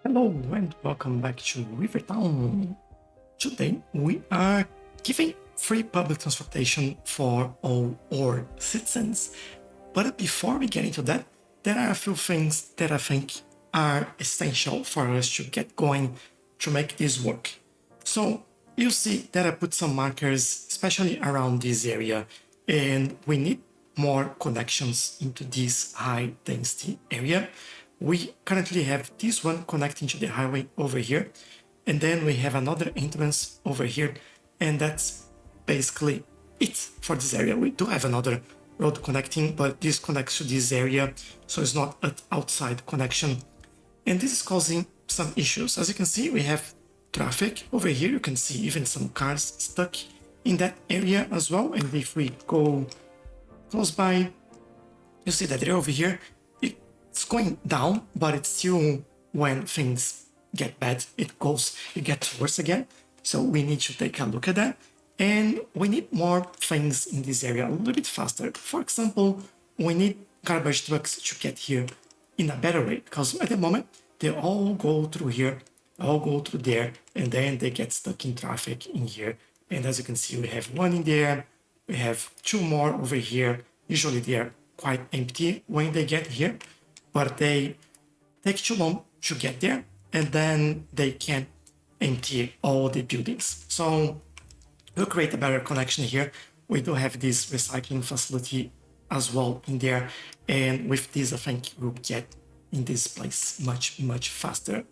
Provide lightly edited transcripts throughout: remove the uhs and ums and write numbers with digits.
Hello and welcome back to Rivertown. Today we are giving free public transportation for all our citizens. But before we get into that, there are a few things that I think are essential for us to get going to make this work. So you see that I put some markers, especially around this area, and we need more connections into this high density area. We currently have this one connecting to the highway over here, and then we have another entrance over here, and that's basically it for this area. We do have another road connecting, but this connects to this area, so it's not an outside connection. And this is causing some issues. As you can see, we have traffic over here. You can see even some cars stuck in that area as well. And if we go close by, you see that they're over here. It's going down, but it's still, when things get bad, it gets worse again. So we need to take a look at that. And we need more things in this area a little bit faster. For example, we need garbage trucks to get here in a better way, because at the moment they all go through here, all go through there, and then they get stuck in traffic in here. And as you can see, we have one in there, we have two more over here. Usually they are quite empty when they get here, but they take too long to get there, and then they can't empty all the buildings. So we'll create a better connection here. We do have this recycling facility as well in there, and with this I think we'll get in this place much faster.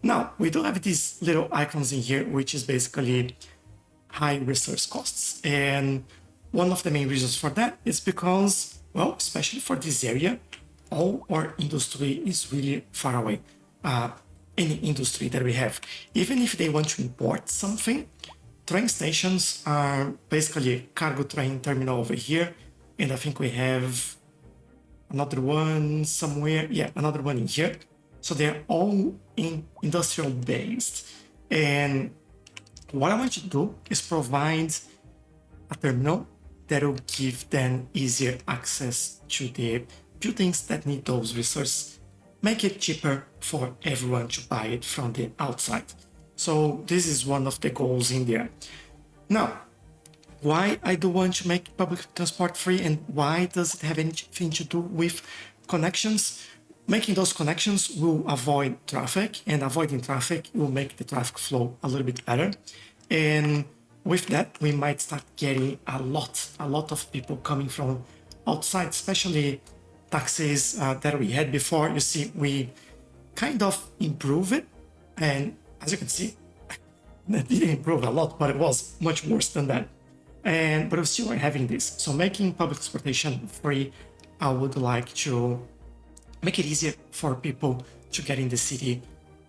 Now we do have these little icons in here, which is basically high resource costs, and one of the main reasons for that is because, well, especially for this area, all our industry is really far away. Any industry that we have, even if they want to import something, train stations are basically a cargo train terminal over here, and I think we have another one somewhere. Yeah, another one in here. So they're all in industrial based. And what I want to do is provide a terminal that will give them easier access to the buildings that need those resources, make it cheaper for everyone to buy it from the outside. So this is one of the goals in there. Now, why I do want to make public transport free, and why does it have anything to do with connections? Making those connections will avoid traffic, and avoiding traffic will make the traffic flow a little bit better. And with that, we might start getting a lot of people coming from outside, especially taxis that we had before. You see, we kind of improve it, and as you can see, that didn't improve a lot, but it was much worse than that. But we still are having this. So making public transportation free, I would like to make it easier for people to get in the city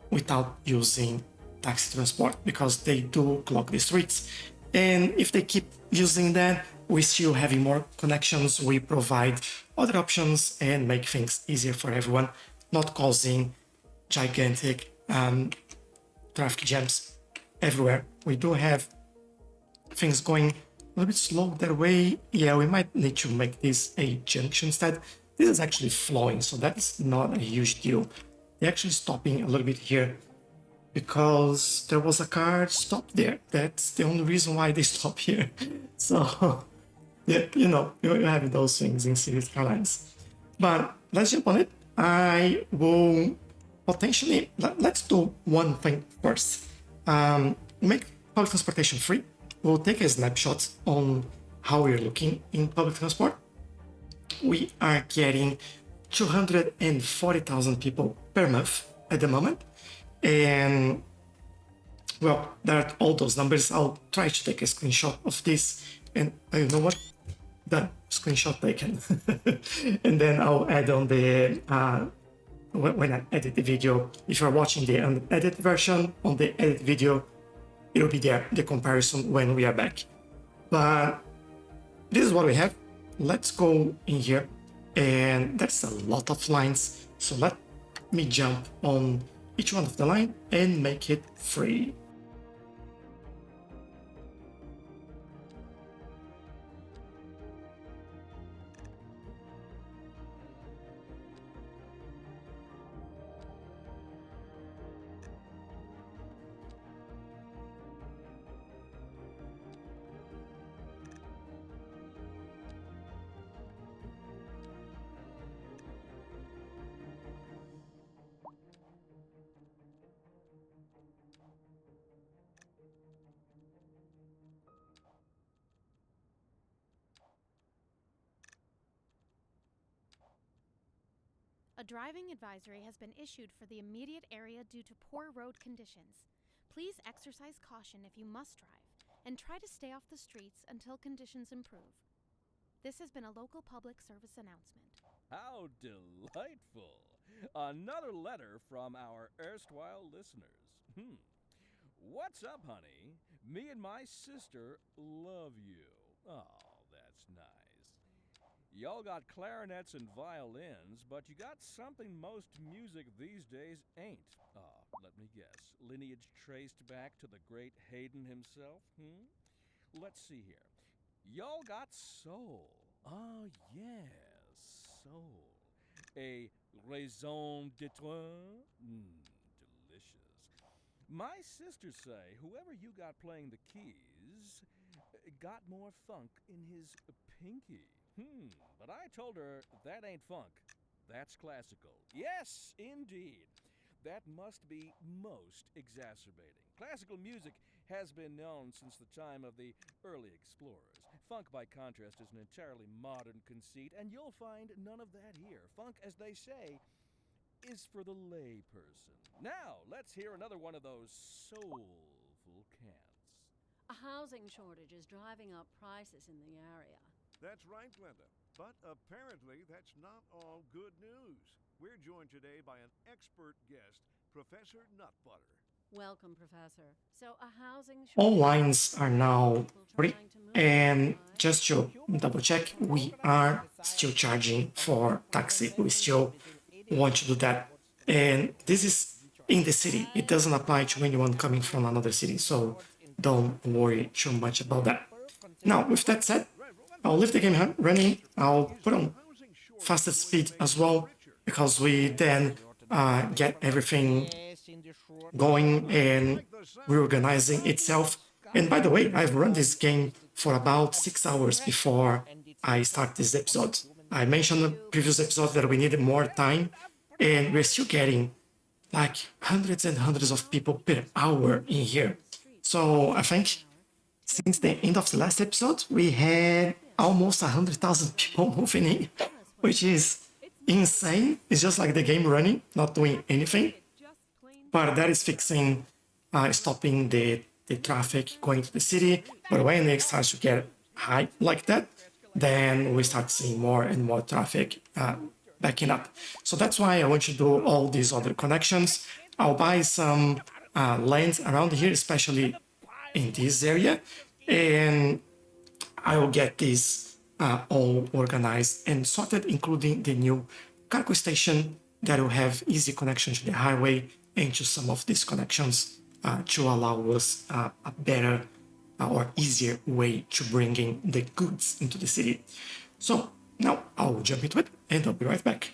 without using taxi transport, because they do clog the streets. And if they keep using that, we still having more connections, we provide other options and make things easier for everyone, not causing gigantic traffic jams everywhere. We do have things going a little bit slow that way. Yeah, we might need to make this a junction instead. This is actually flowing, so that's not a huge deal. They're actually stopping a little bit here because there was a car stopped there. That's the only reason why they stop here. So yeah, you're having those things in Cities Skylines. But let's jump on it. I will potentially, let's do one thing first. Make public transportation free. We'll take a snapshot on how we're looking in public transport. We are getting 240,000 people per month at the moment. And well, there are all those numbers. I'll try to take a screenshot of this, and you know what? The screenshot taken. And then I'll add on the when I edit the video. If you're watching the unedited version, on the edit video, it'll be there, the comparison when we are back. But this is what we have. Let's go in here, and that's a lot of lines. So let me jump on each one of the line and make it free. driving advisory has been issued for the immediate area due to poor road conditions. Please exercise caution if you must drive, and try to stay off the streets until conditions improve. This has been a local public service announcement. How delightful! Another letter from our erstwhile listeners. What's up, honey? Me and my sister love you. Oh, that's nice. Y'all got clarinets and violins, but you got something most music these days ain't. Let me guess. Lineage traced back to the great Haydn himself? Let's see here. Y'all got soul. Oh, yes, soul. A raison d'etre? Delicious. My sisters say whoever you got playing the keys got more funk in his pinky. But I told her that ain't funk. That's classical. Yes, indeed. That must be most exacerbating. Classical music has been known since the time of the early explorers. Funk, by contrast, is an entirely modern conceit, and you'll find none of that here. Funk, as they say, is for the lay person. Now, let's hear another one of those soulful cants. A housing shortage is driving up prices in the area. That's right, Glenda. But apparently, that's not all good news. We're joined today by an expert guest, Professor Nutbutter. Welcome, Professor. So, a housing shortage. All lines are now free. And just to double check, we are still charging for taxi. We still want to do that. And this is in the city. It doesn't apply to anyone coming from another city. So don't worry too much about that. Now, with that said, I'll leave the game running. I'll put on fastest speed as well, because we then get everything going and reorganizing itself. And by the way, I've run this game for about 6 hours before I start this episode. I mentioned in the previous episode that we needed more time, and we're still getting like hundreds and hundreds of people per hour in here. So I think since the end of the last episode, we had almost 100,000 people moving in, which is insane. It's just like the game running, not doing anything. But that is fixing, stopping the traffic going to the city. But when it starts to get high like that, then we start seeing more and more traffic backing up. So that's why I want to do all these other connections. I'll buy some land around here, especially in this area, and I will get this all organized and sorted, including the new cargo station that will have easy connection to the highway and to some of these connections to allow us a better or easier way to bringing the goods into the city. So now I'll jump into it and I'll be right back.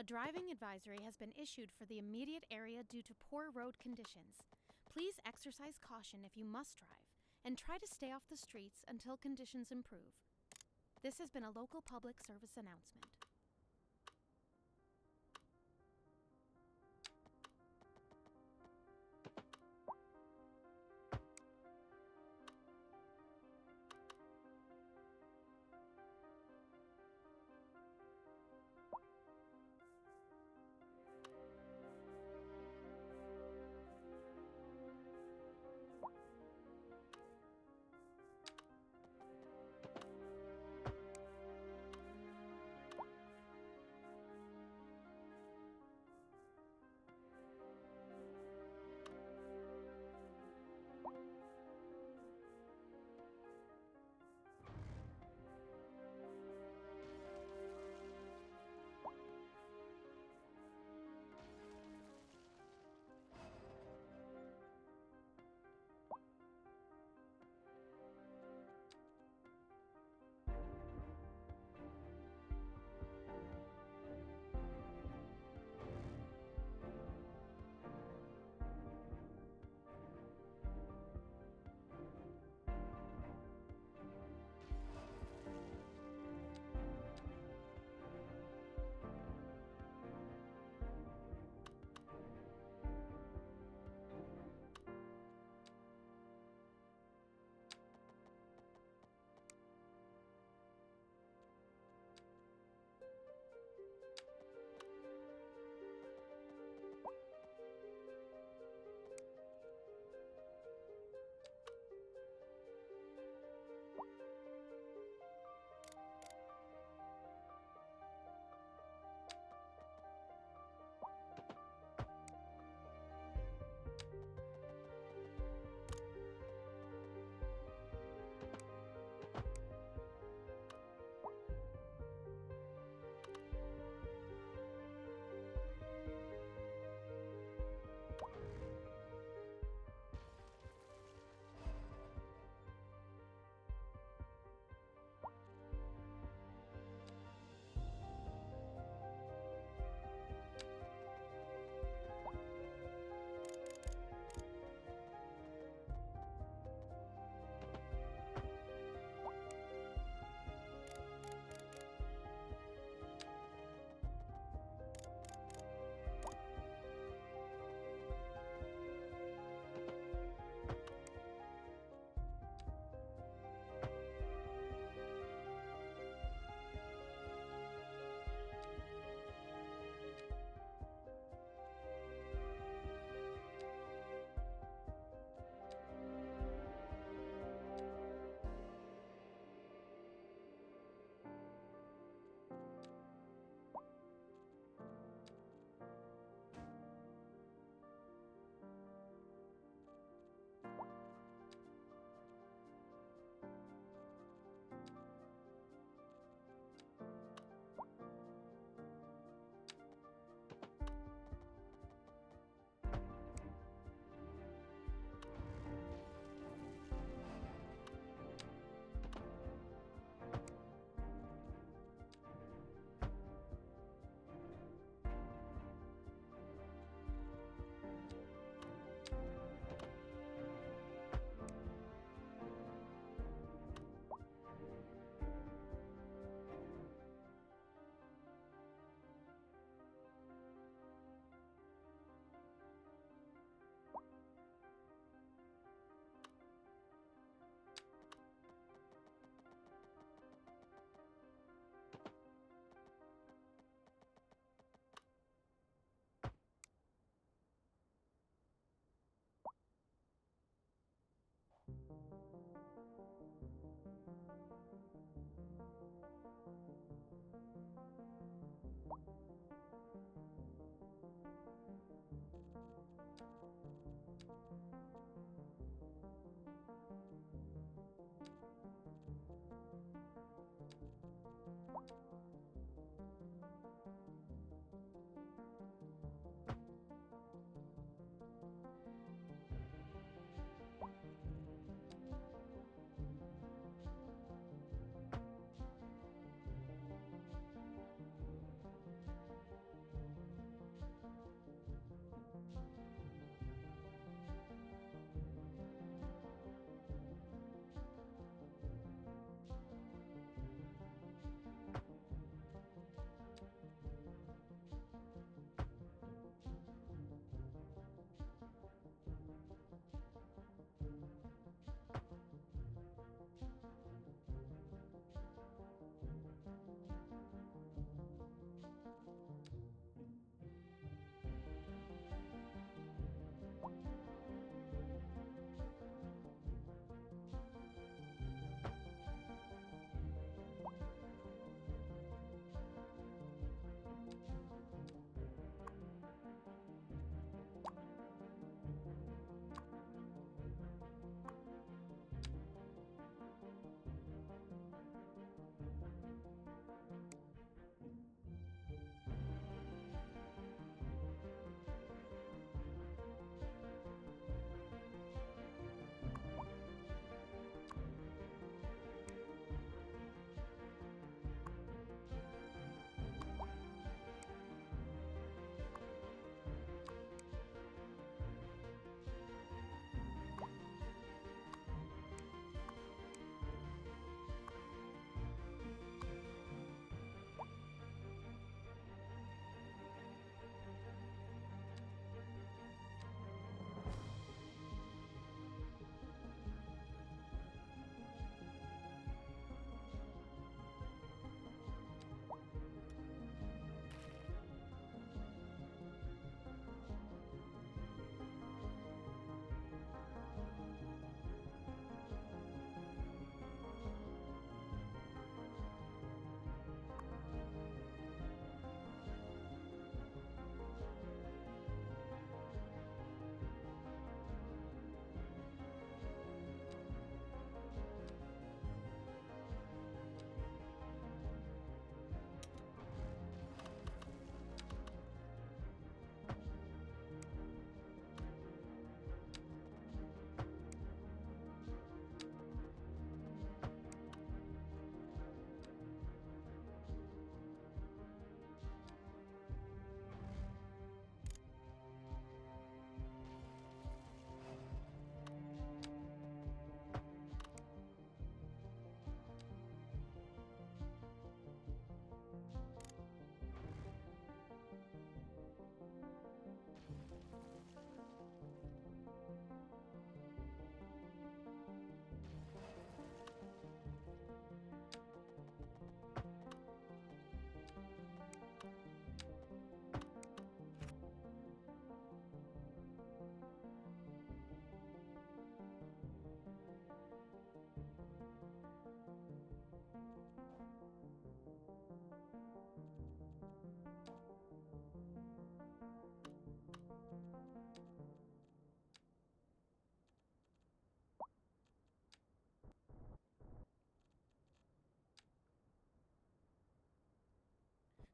A driving advisory has been issued for the immediate area due to poor road conditions. Please exercise caution if you must drive, and try to stay off the streets until conditions improve. This has been a local public service announcement.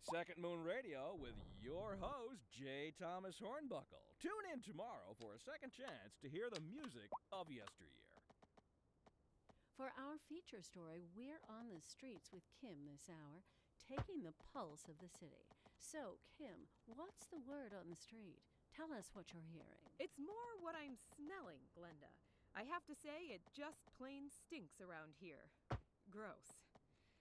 Second Moon Radio with your host, J. Thomas Hornbuckle. Tune in tomorrow for a second chance to hear the music of yesteryear. For our feature story, we're on the streets with Kim this hour, taking the pulse of the city. So, Kim, what's the word on the street? Tell us what you're hearing. It's more what I'm smelling, Glenda. I have to say, it just plain stinks around here. Gross.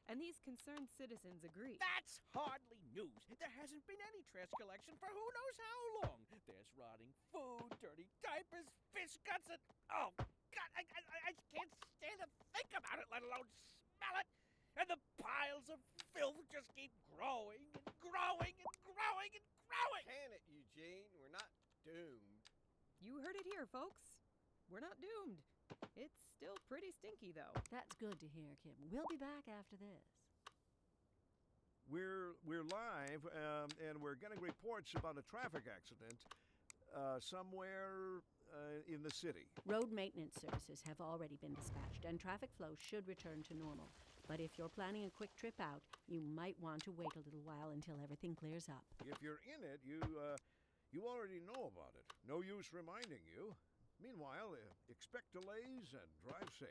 And these concerned citizens agree. That's hardly news. There hasn't been any trash collection for who knows how long. There's rotting food, dirty diapers, fish guts, and... Oh, God, I can't stand to think about it, let alone smell it. And the piles of filth just keep growing and growing and growing and growing. Can it, Eugene? We're not doomed. You heard it here, folks. We're not doomed. It's still pretty stinky, though. That's good to hear, Kim. We'll be back after this. We're live, and we're getting reports about a traffic accident somewhere in the city. Road maintenance services have already been dispatched, and traffic flow should return to normal. But if you're planning a quick trip out, you might want to wait a little while until everything clears up. If you're in it, you already know about it. No use reminding you. Meanwhile, expect delays and drive safe.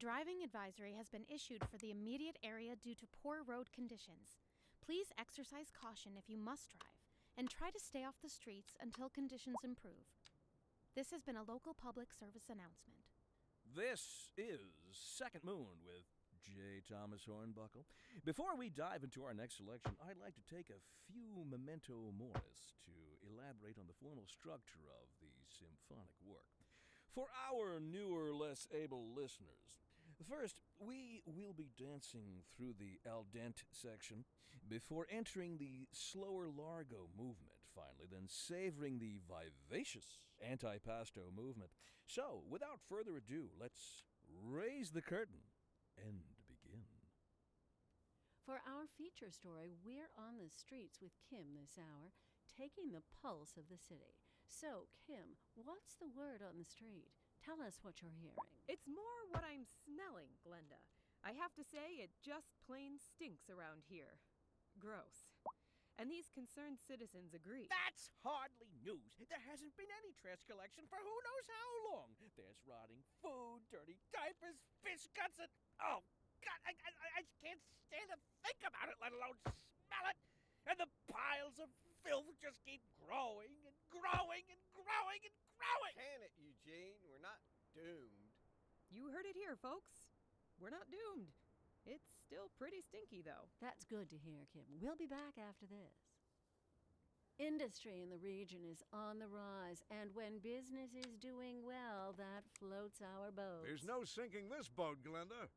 driving advisory has been issued for the immediate area due to poor road conditions. Please exercise caution if you must drive, and try to stay off the streets until conditions improve. This has been a local public service announcement. This is Second Moon with J. Thomas Hornbuckle. Before we dive into our next selection, I'd like to take a few memento moris to elaborate on the formal structure of the symphonic work. For our newer, less able listeners, first, we will be dancing through the al dente section before entering the slower largo movement, finally, then savoring the vivacious antipasto movement. So, without further ado, let's raise the curtain and begin. For our feature story, we're on the streets with Kim this hour, taking the pulse of the city. So, Kim, what's the word on the street? Tell us what you're hearing. It's more what I'm smelling, Glenda. I have to say, it just plain stinks around here. Gross. And these concerned citizens agree. That's hardly news. There hasn't been any trash collection for who knows how long. There's rotting food, dirty diapers, fish guts, and... Oh, God, I can't stand to think about it, let alone smell it. And the piles of filth just keep growing and growing and growing and growing. Can it, Eugene? We're not doomed. You heard it here, folks. We're not doomed. It's still pretty stinky, though. That's good to hear, Kim. We'll be back after this. Industry in the region is on the rise, and when business is doing well, that floats our boats. There's no sinking this boat, Glenda.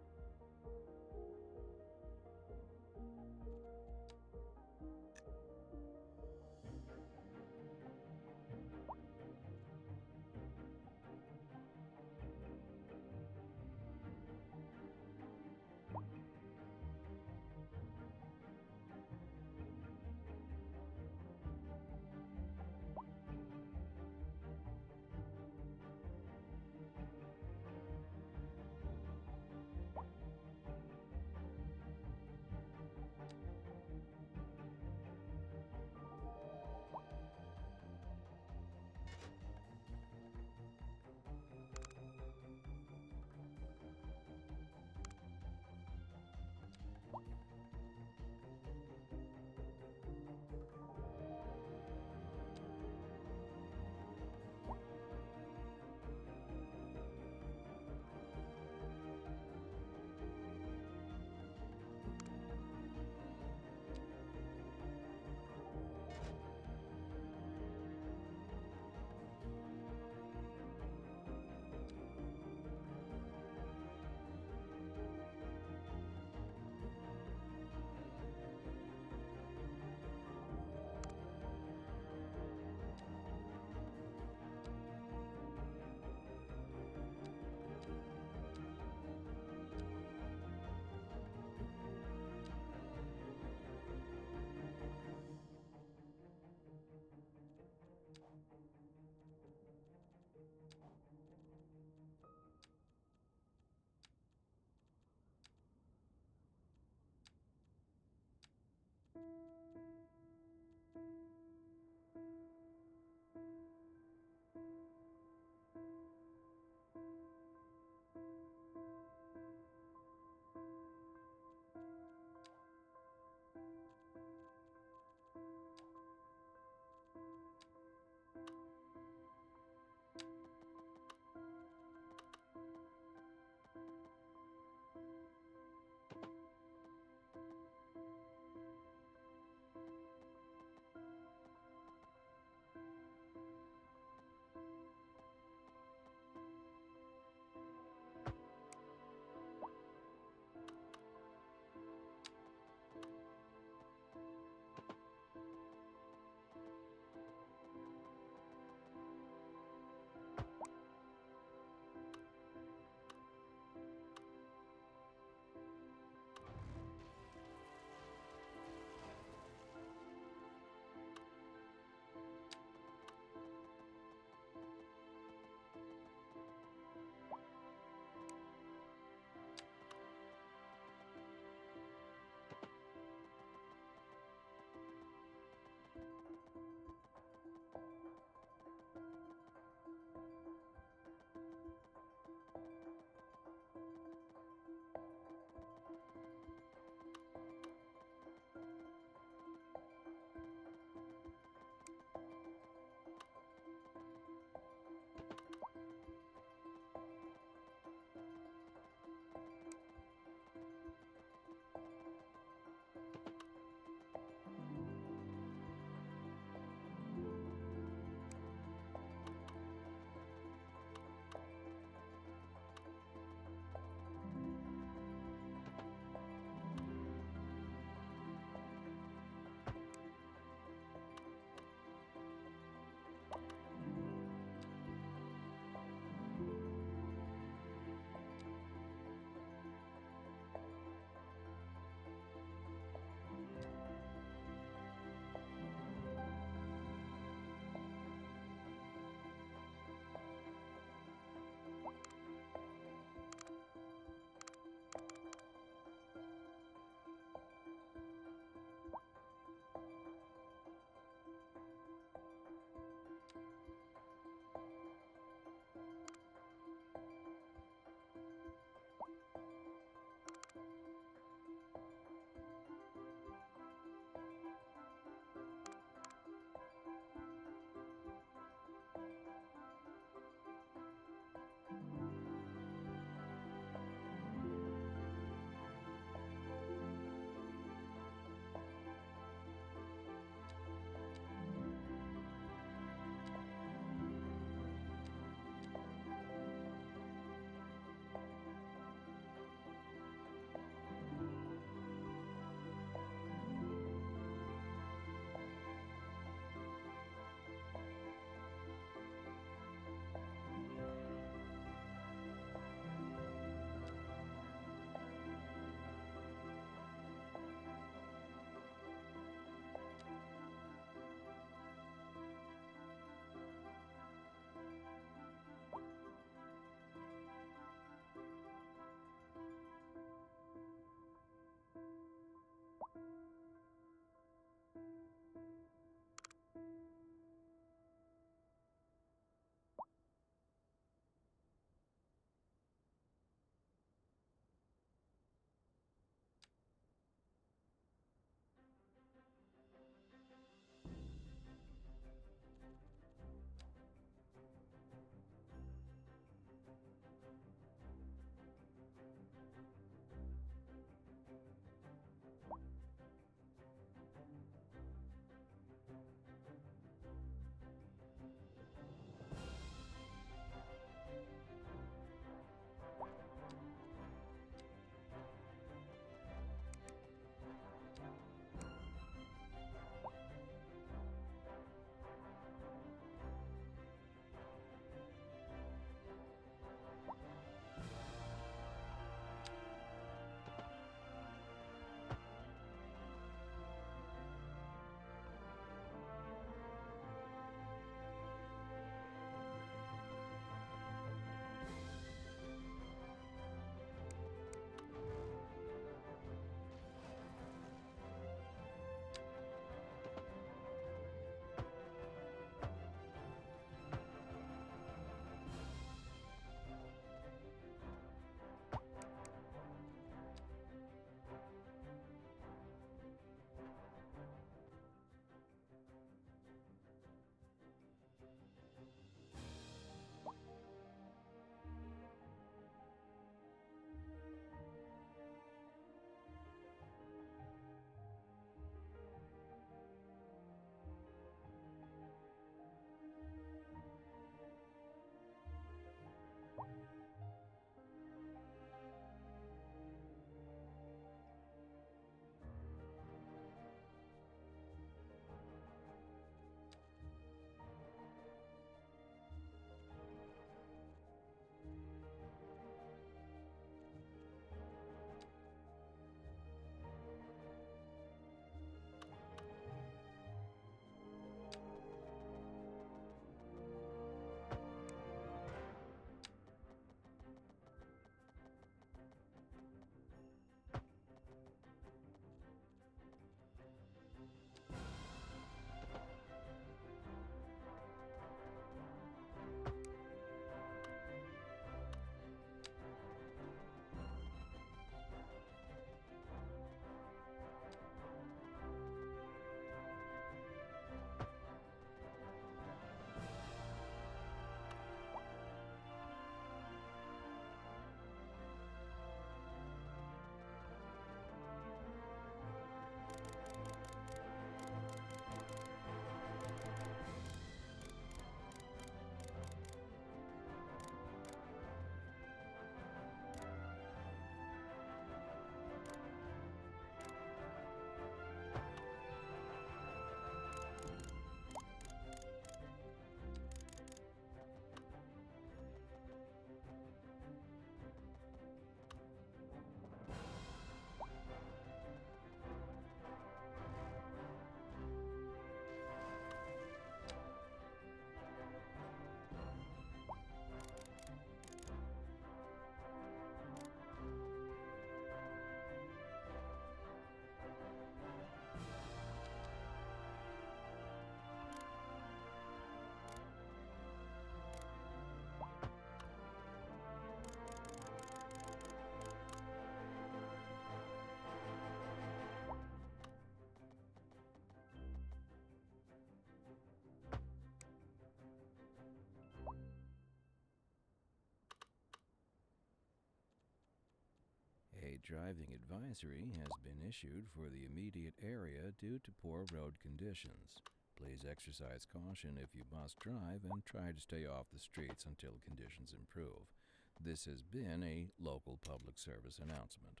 A driving advisory has been issued for the immediate area due to poor road conditions. Please exercise caution if you must drive and try to stay off the streets until conditions improve. This has been a local public service announcement.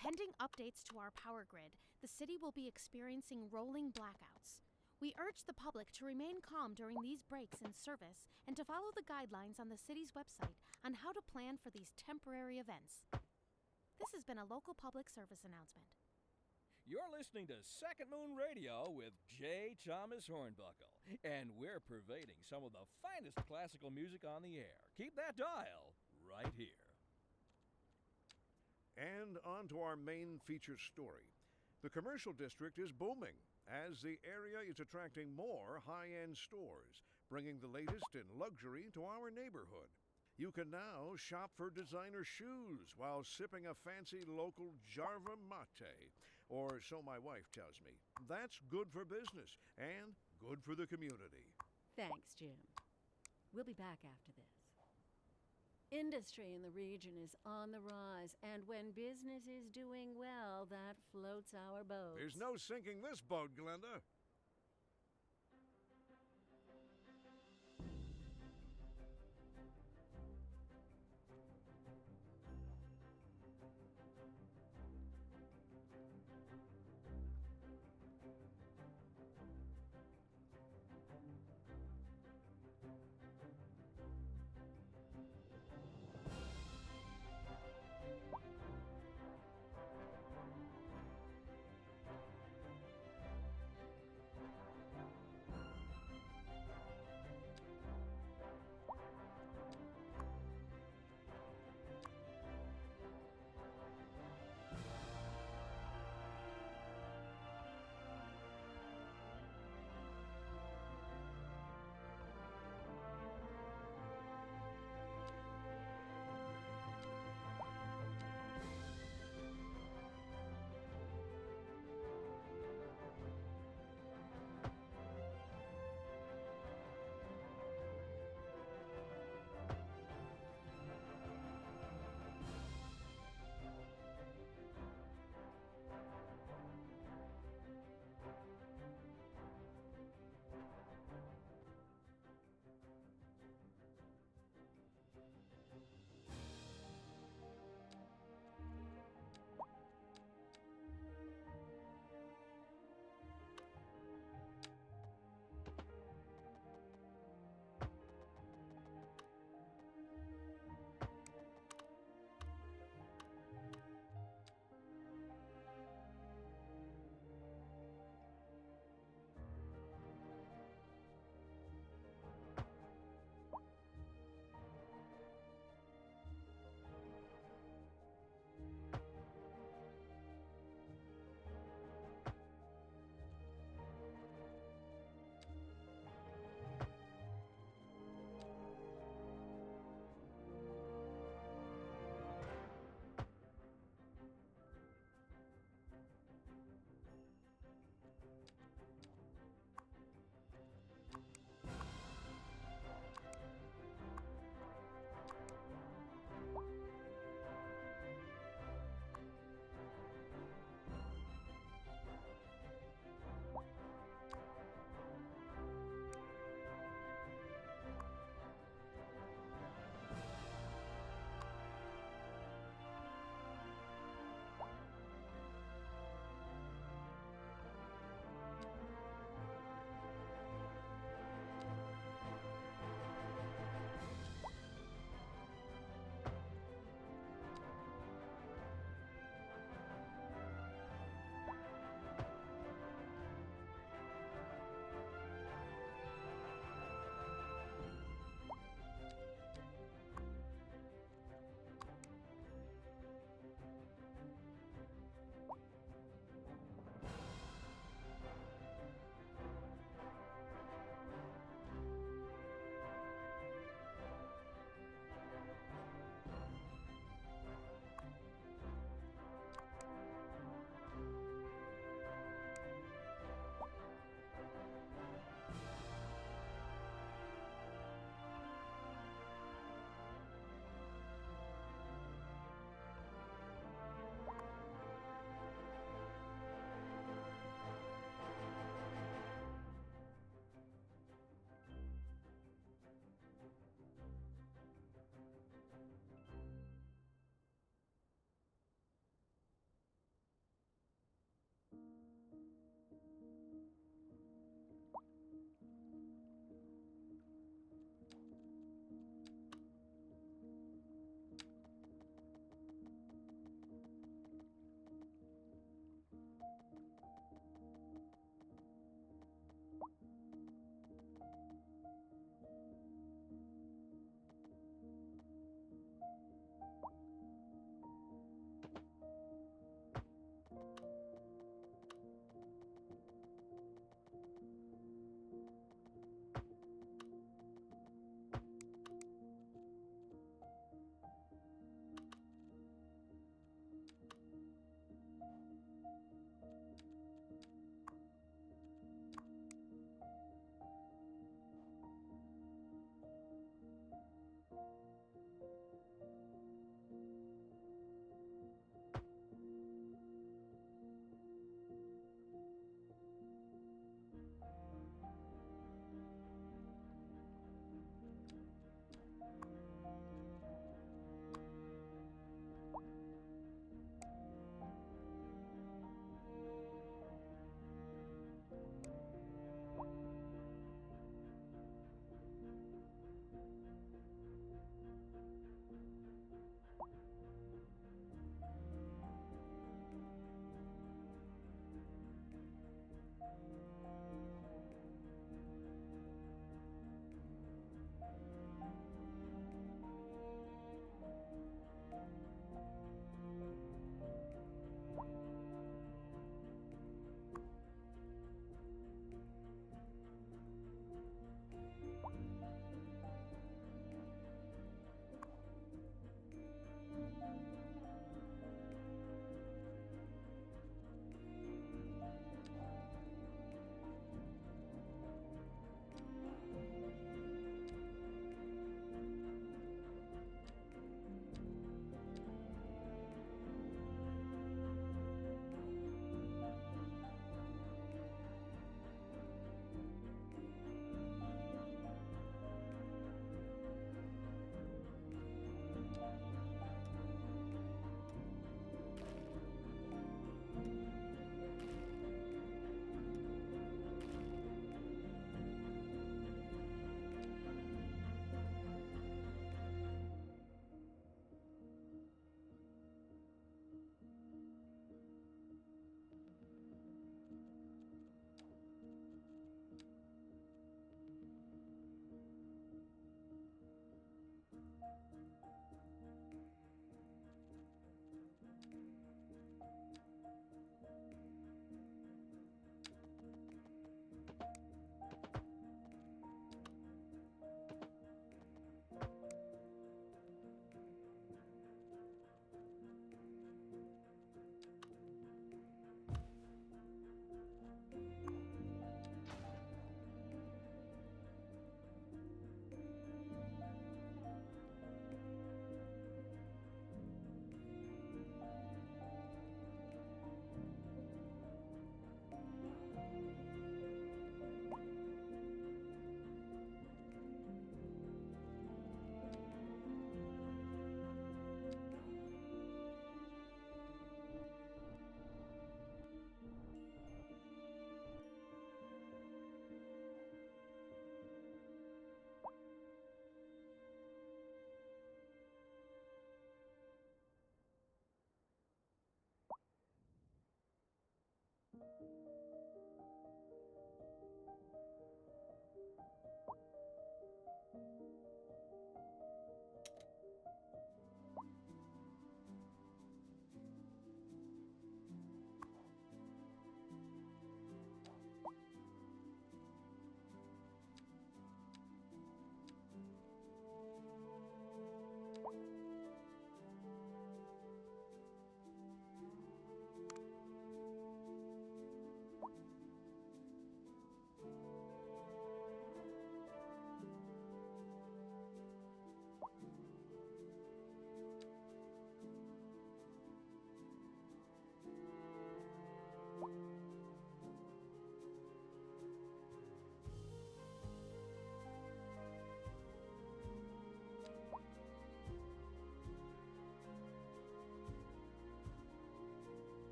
Pending updates to our power grid, the city will be experiencing rolling blackouts. We urge the public to remain calm during these breaks in service and to follow the guidelines on the city's website on how to plan for these temporary events. This has been a local public service announcement. You're listening to Second Moon Radio with J. Thomas Hornbuckle, and we're pervading some of the finest classical music on the air. Keep that dial right here. And on to our main feature story. The commercial district is booming as the area is attracting more high-end stores, bringing the latest in luxury to our neighborhood. You can now shop for designer shoes while sipping a fancy local Jarva mate, or so my wife tells me. That's good for business and good for the community. Thanks, Jim. We'll be back after this. Industry in the region is on the rise, and when business is doing well, that floats our boat. There's no sinking this boat, Glenda.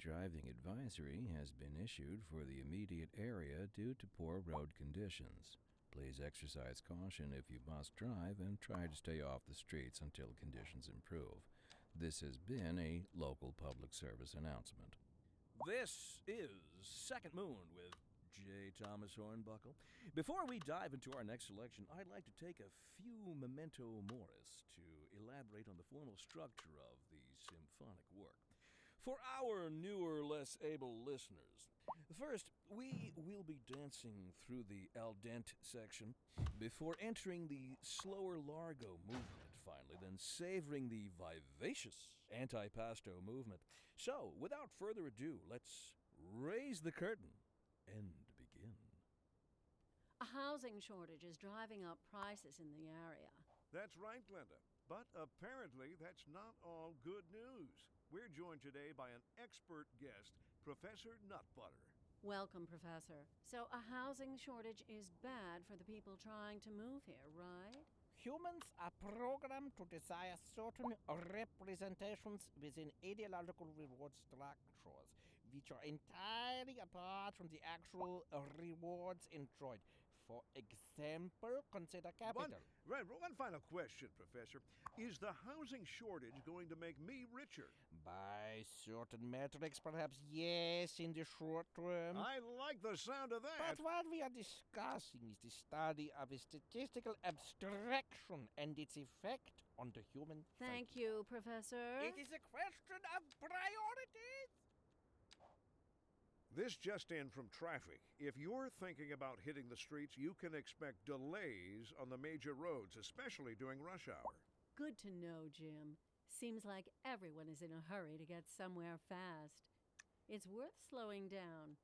driving advisory has been issued for the immediate area due to poor road conditions. Please exercise caution if you must drive and try to stay off the streets until conditions improve. This has been a local public service announcement. This is Second Moon with J. Thomas Hornbuckle. Before we dive into our next selection, I'd like to take a few memento moris to elaborate on the formal structure of the symphonic work. For our newer, less able listeners, first, we will be dancing through the al dente section before entering the slower largo movement, finally, then savoring the vivacious antipasto movement. So, without further ado, let's raise the curtain and begin. A housing shortage is driving up prices in the area. That's right, Glenda. But apparently, that's not all good news. We're joined today by an expert guest, Professor Nutbutter. Welcome, Professor. So, a housing shortage is bad for the people trying to move here, right? Humans are programmed to desire certain representations within ideological reward structures, which are entirely apart from the actual rewards enjoyed. For example, consider capital. One final question, Professor. Is the housing shortage going to make me richer? By certain metrics, perhaps yes, in the short term. I like the sound of that. But what we are discussing is the study of a statistical abstraction and its effect on the human Thank psyche. you, Professor. It is a question of priorities. This just in from traffic. If you're thinking about hitting the streets, you can expect delays on the major roads, especially during rush hour. Good to know, Jim. Seems like everyone is in a hurry to get somewhere fast. It's worth slowing down.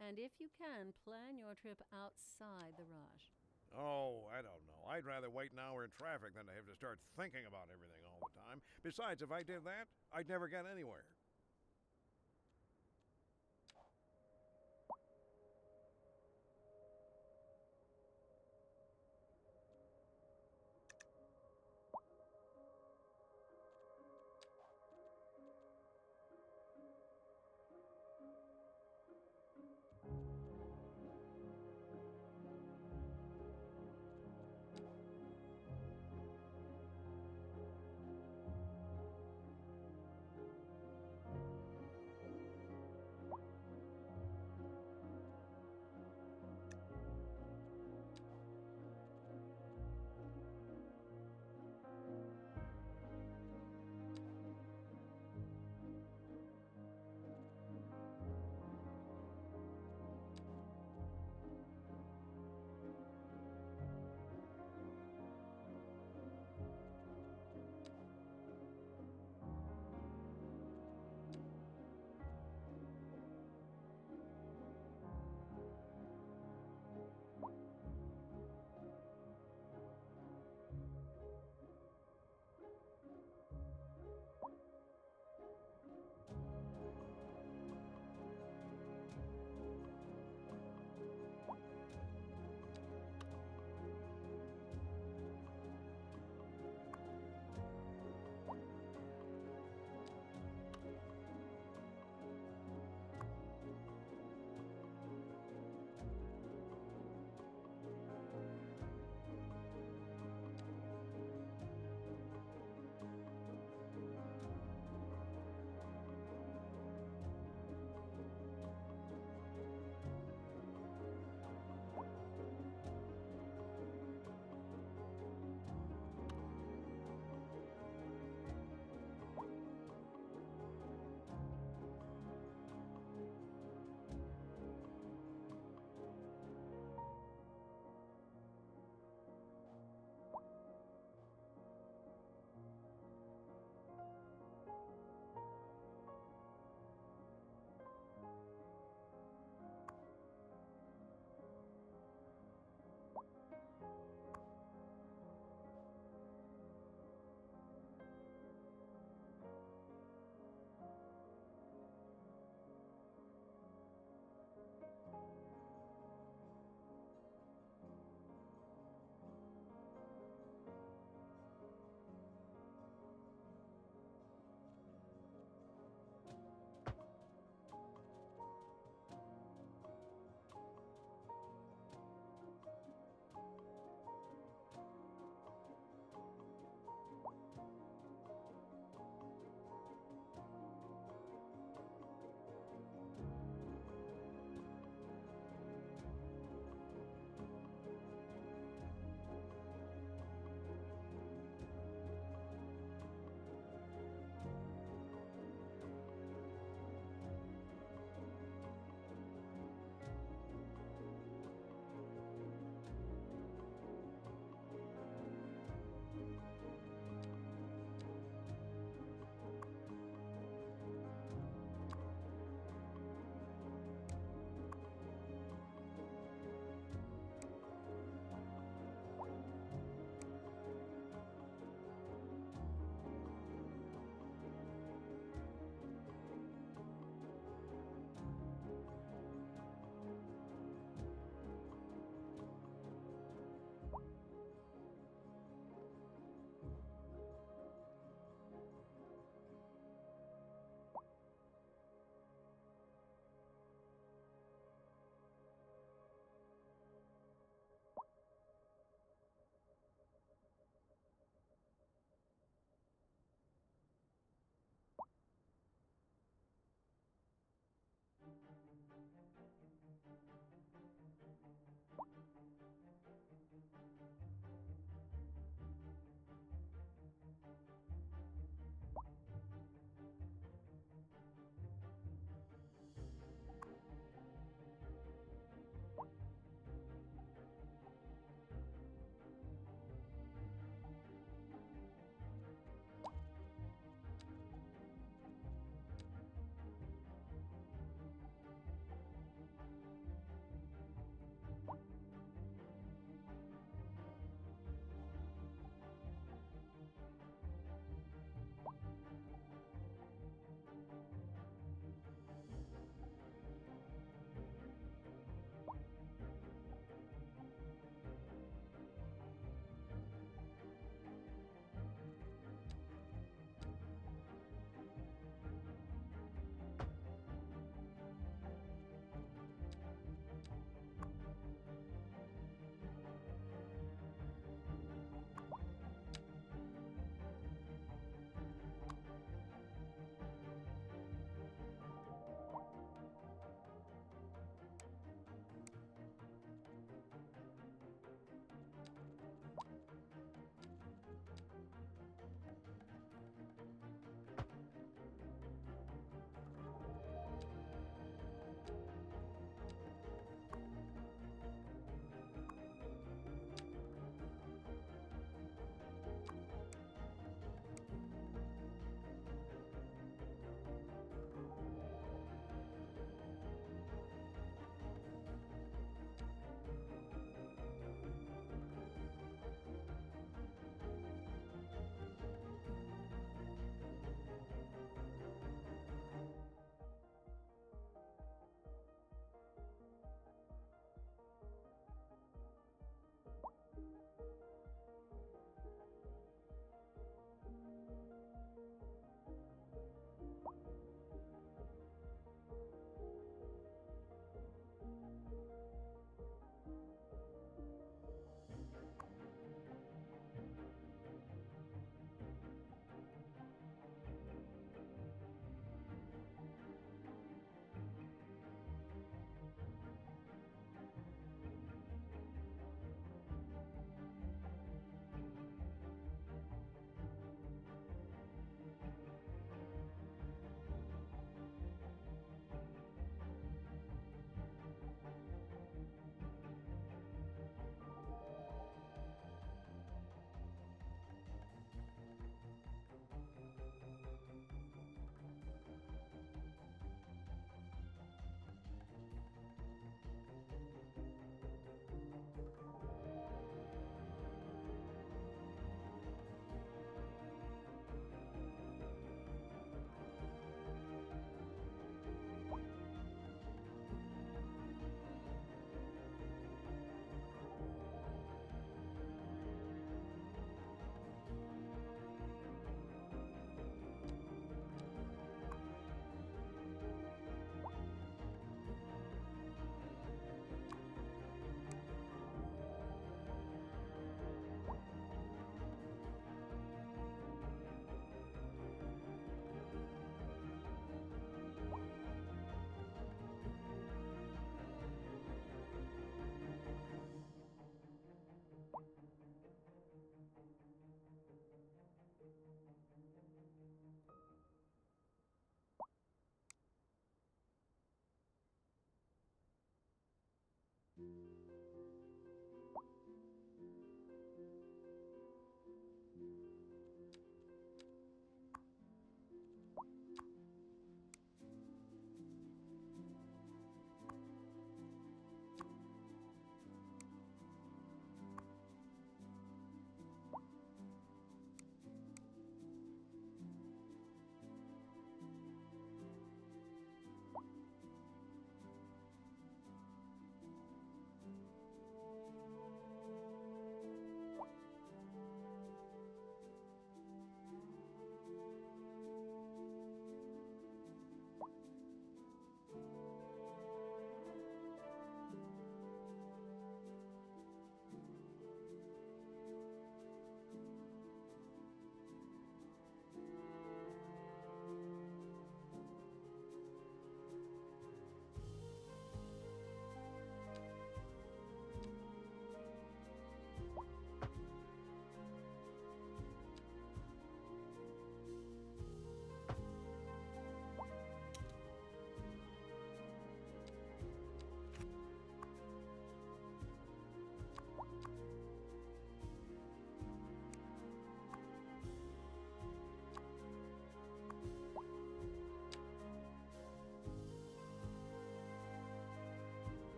And if you can, plan your trip outside the rush. Oh, I don't know. I'd rather wait an hour in traffic than to have to start thinking about everything all the time. Besides, if I did that, I'd never get anywhere.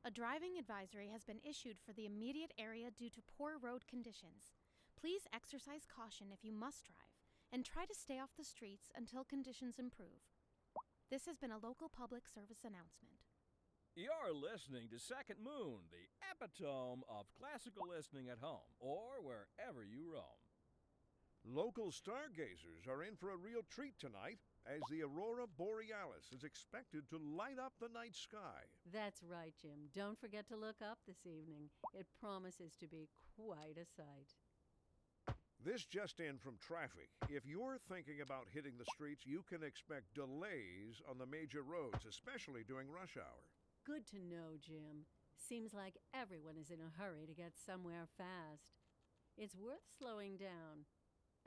A driving advisory has been issued for the immediate area due to poor road conditions. Please exercise caution if you must drive, and try to stay off the streets until conditions improve. This has been a local public service announcement. You're listening to Second Moon, the epitome of classical listening at home or wherever you roam. Local stargazers are in for a real treat tonight as the aurora borealis is expected to light up the night sky. That's right, Jim. Don't forget to look up this evening. It promises to be quite a sight. This just in from traffic. If you're thinking about hitting the streets, you can expect delays on the major roads, especially during rush hour. Good to know, Jim. Seems like everyone is in a hurry to get somewhere fast. It's worth slowing down.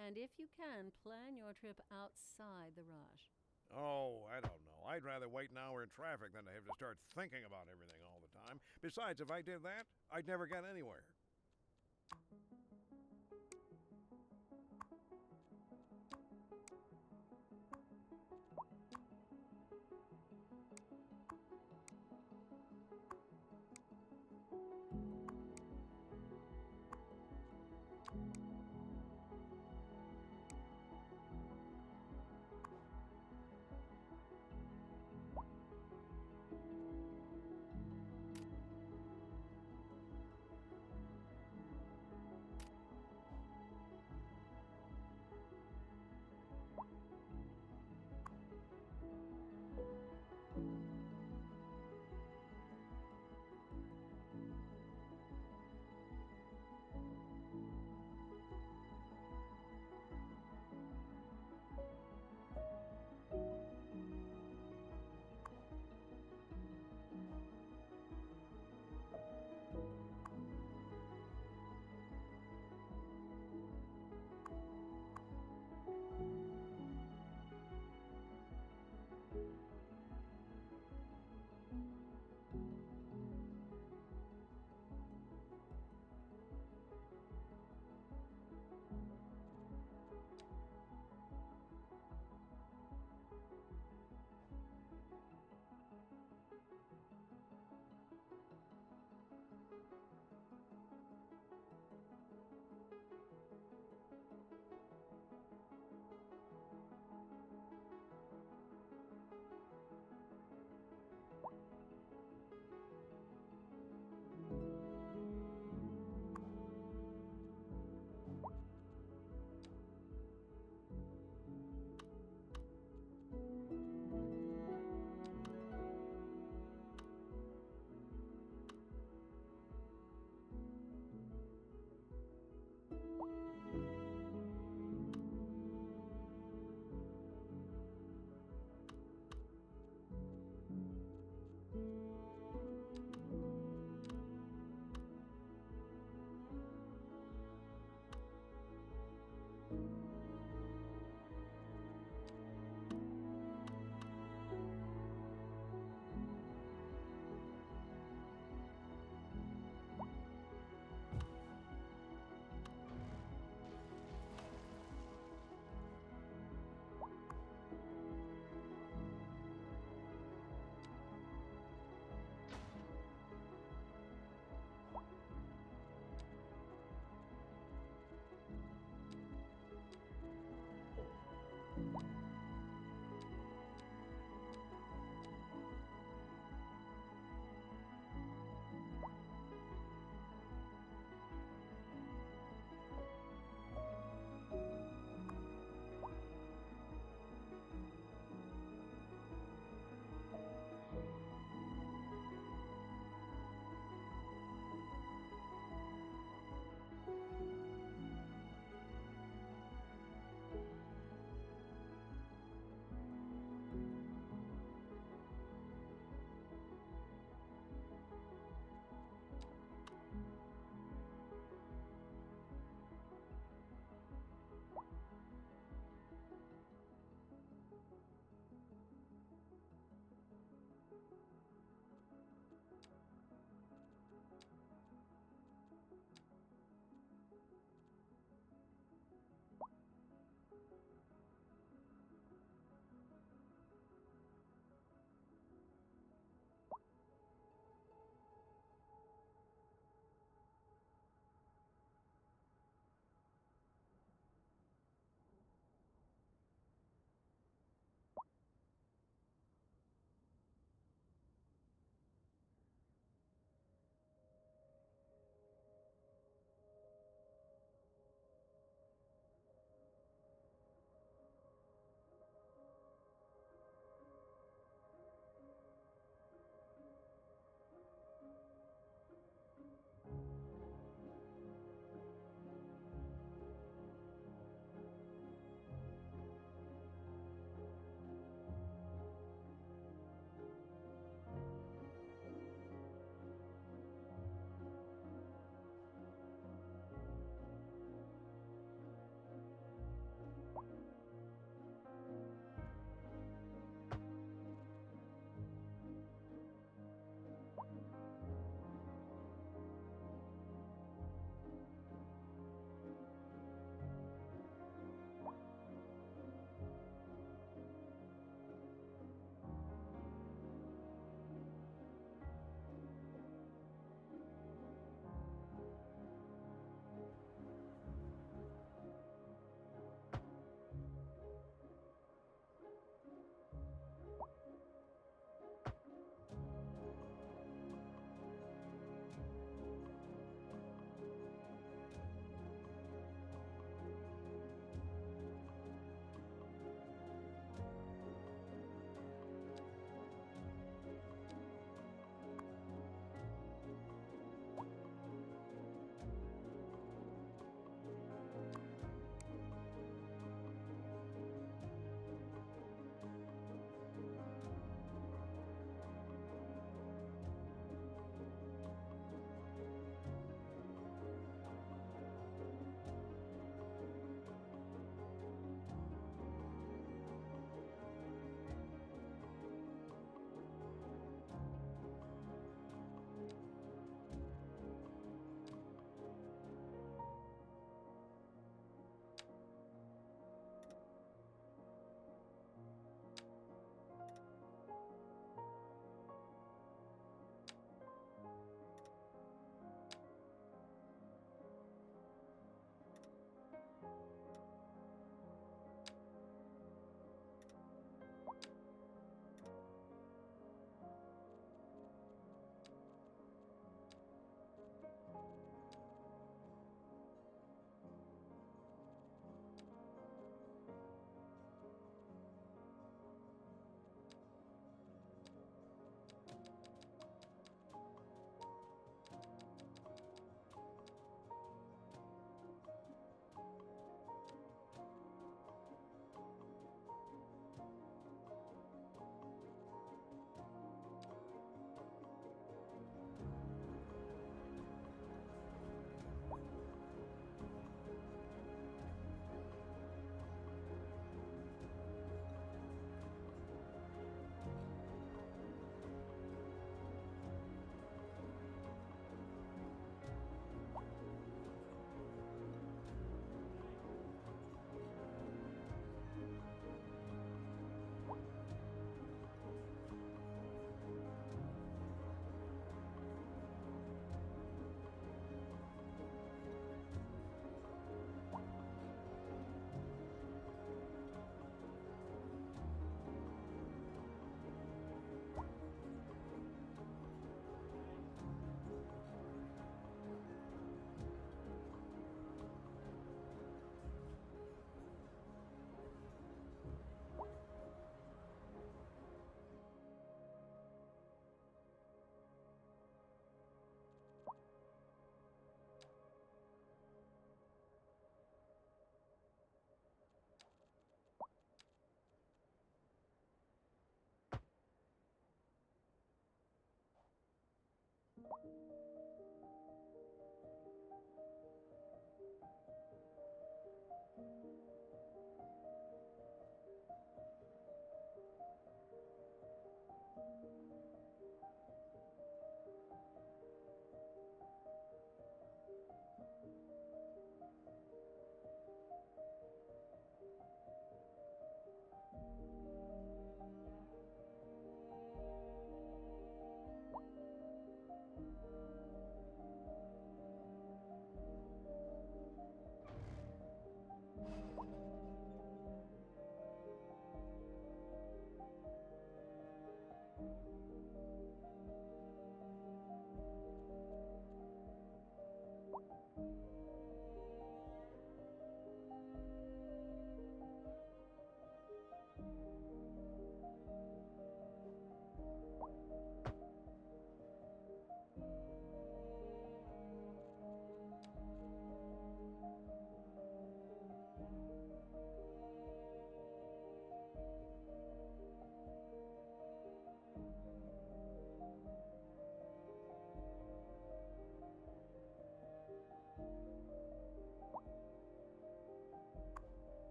And if you can, plan your trip outside the rush. Oh, I don't know. I'd rather wait an hour in traffic than to have to start thinking about everything all the time. Besides, if I did that, I'd never get anywhere.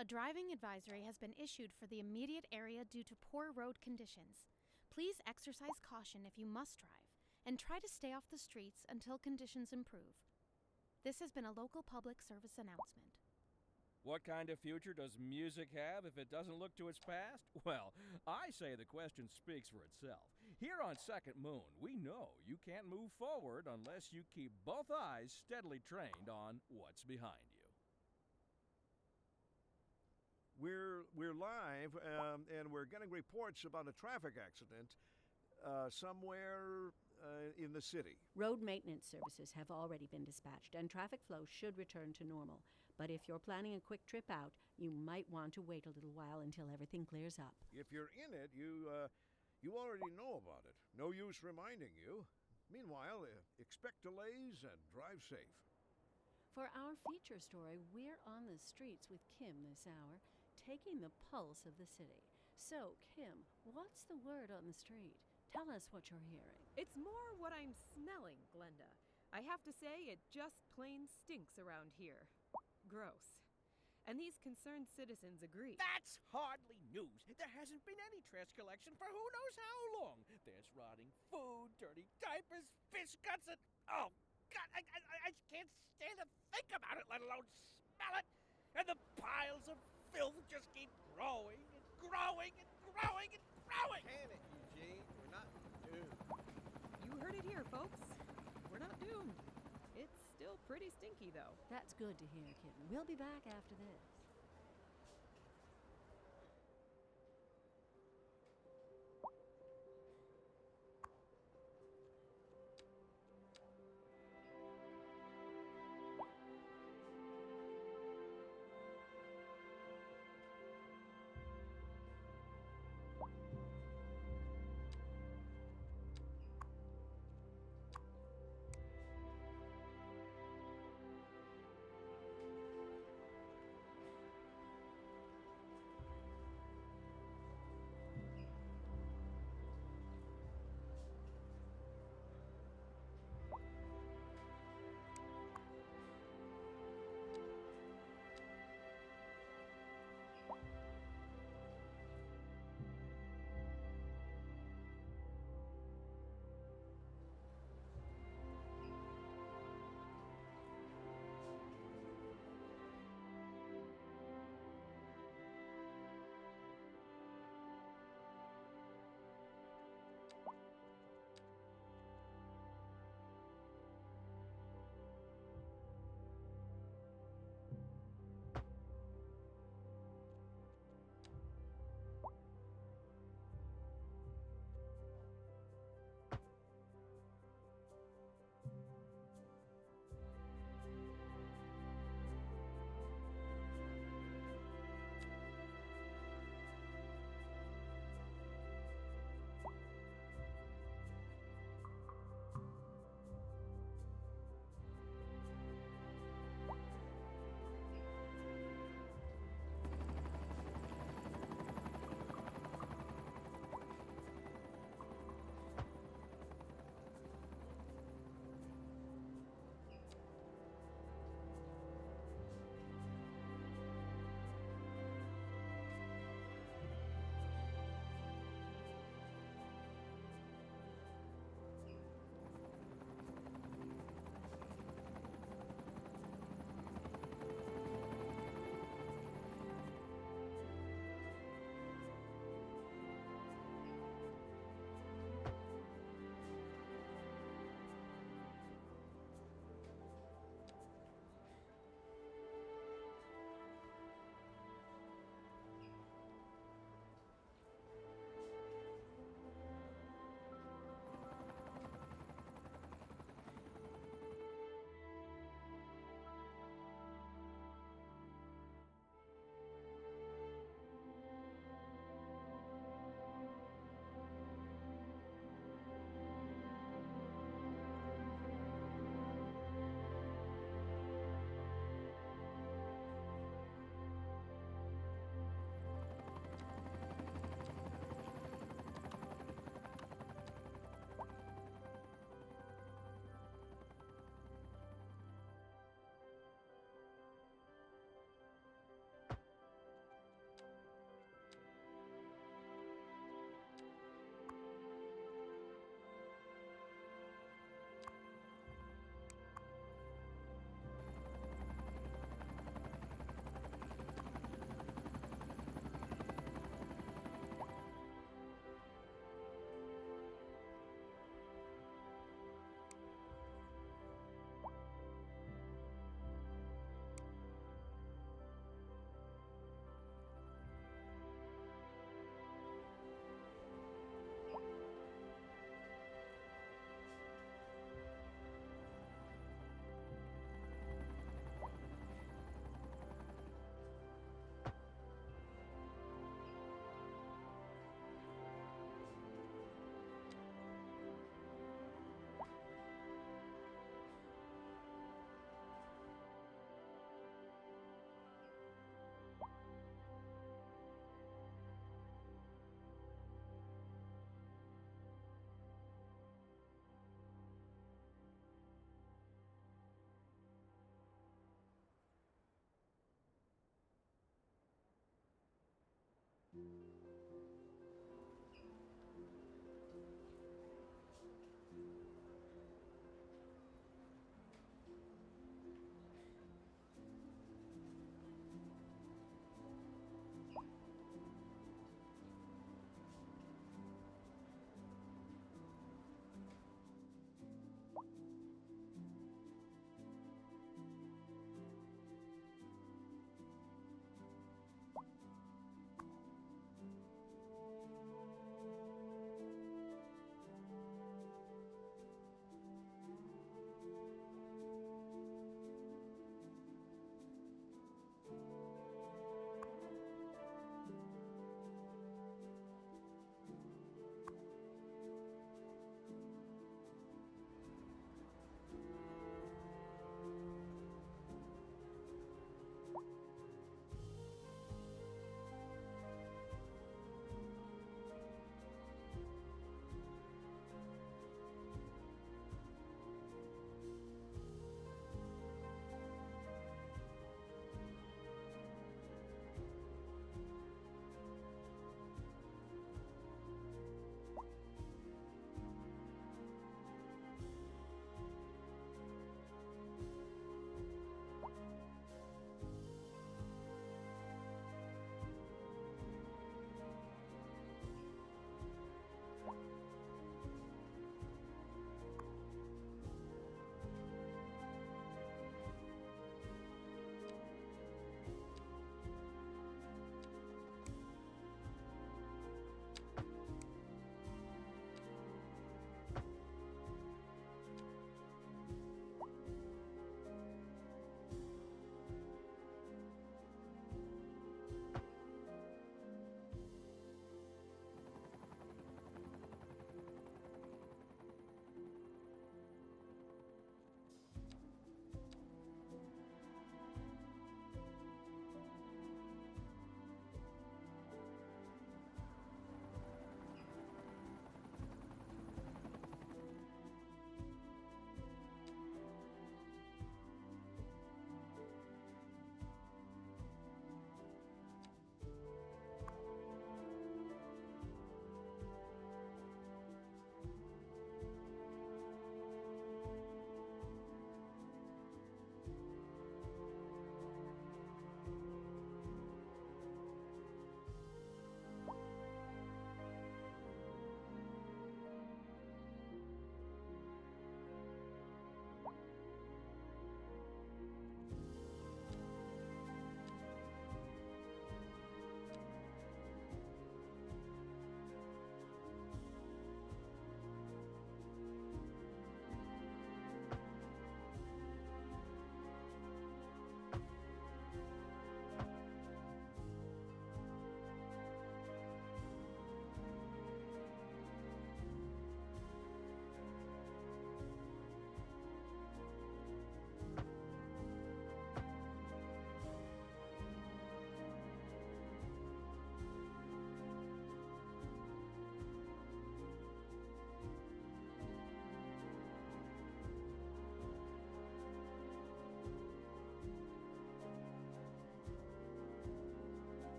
A driving advisory has been issued for the immediate area due to poor road conditions. Please exercise caution if you must drive, and try to stay off the streets until conditions improve. This has been a local public service announcement. What kind of future does music have if it doesn't look to its past? Well, I say the question speaks for itself. Here on Second Moon, we know you can't move forward unless you keep both eyes steadily trained on what's behind you. We're live, and we're getting reports about a traffic accident somewhere in the city. Road maintenance services have already been dispatched, and traffic flow should return to normal. But if you're planning a quick trip out, you might want to wait a little while until everything clears up. If you're in it, you already know about it. No use reminding you. Meanwhile, expect delays and drive safe. For our feature story, we're on the streets with Kim this hour, taking the pulse of the city. So, Kim, what's the word on the street? Tell us what you're hearing. It's more what I'm smelling, Glenda. I have to say, it just plain stinks around here. Gross. And these concerned citizens agree. That's hardly news. There hasn't been any trash collection for who knows how long. There's rotting food, dirty diapers, fish guts, and... Oh, God, I can't stand to think about it, let alone smell it. And the piles of filth just keep growing and growing and growing and growing. Panic, Eugene. We're not doomed. You heard it here, folks. We're not doomed. It's still pretty stinky, though. That's good to hear, Kim. We'll be back after this.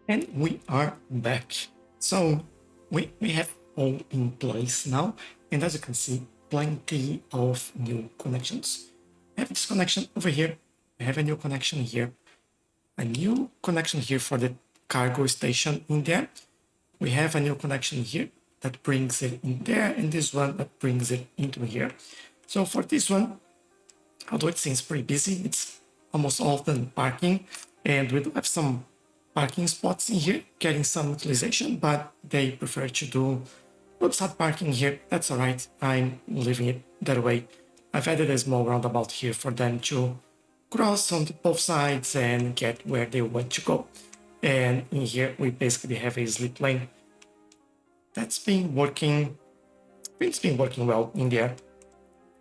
And we are back. So we have all in place now. And as you can see, plenty of new connections. We have this connection over here. We have a new connection here. A new connection here for the cargo station in there. We have a new connection here that brings it in there, and this one that brings it into here. So for this one, although it seems pretty busy, it's almost all done parking, and we do have some parking spots in here getting some utilization, but they prefer to do roadside parking here. That's all right. I'm leaving it that way. I've added a small roundabout here for them to cross on both sides and get where they want to go. And in here, we basically have a slip lane that's been working. It's been working well in there.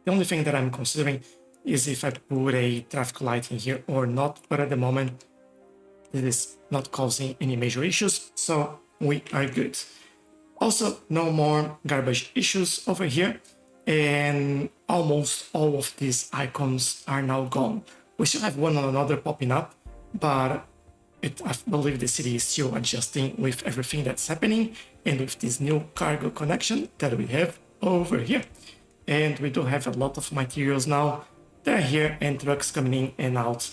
The only thing that I'm considering is if I put a traffic light in here or not, but at the moment, it is not causing any major issues, so we are good. Also, no more garbage issues over here, and almost all of these icons are now gone. We still have one or another popping up, but I believe the city is still adjusting with everything that's happening and with this new cargo connection that we have over here. And we do have a lot of materials now. They're here and trucks coming in and out,